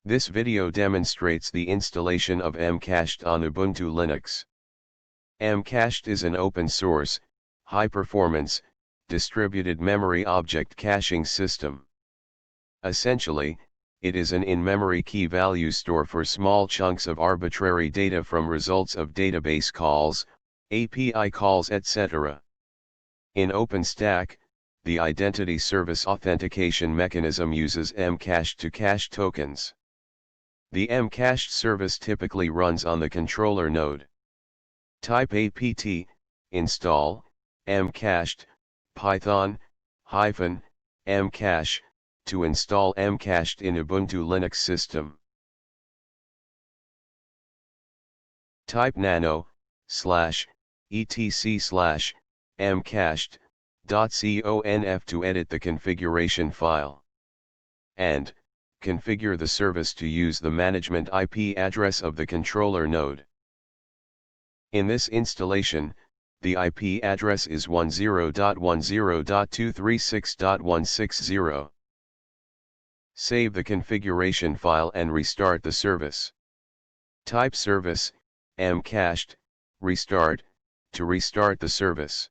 This video demonstrates the installation of Memcached on Ubuntu Linux. Memcached is an open-source, high-performance, distributed memory object caching system. Essentially, it is an in-memory key value store for small chunks of arbitrary data from results of database calls, API calls, etc. In OpenStack, the identity service authentication mechanism uses Memcached to cache tokens. The Memcached service typically runs on the controller node. Type apt install memcached python-memcache to install Memcached in Ubuntu Linux system. Type nano/etc/memcached.conf to edit the configuration file. And configure the service to use the management IP address of the controller node. In this installation, the IP address is 10.10.236.160. Save the configuration file and restart the service. Type service, memcached, restart, to restart the service.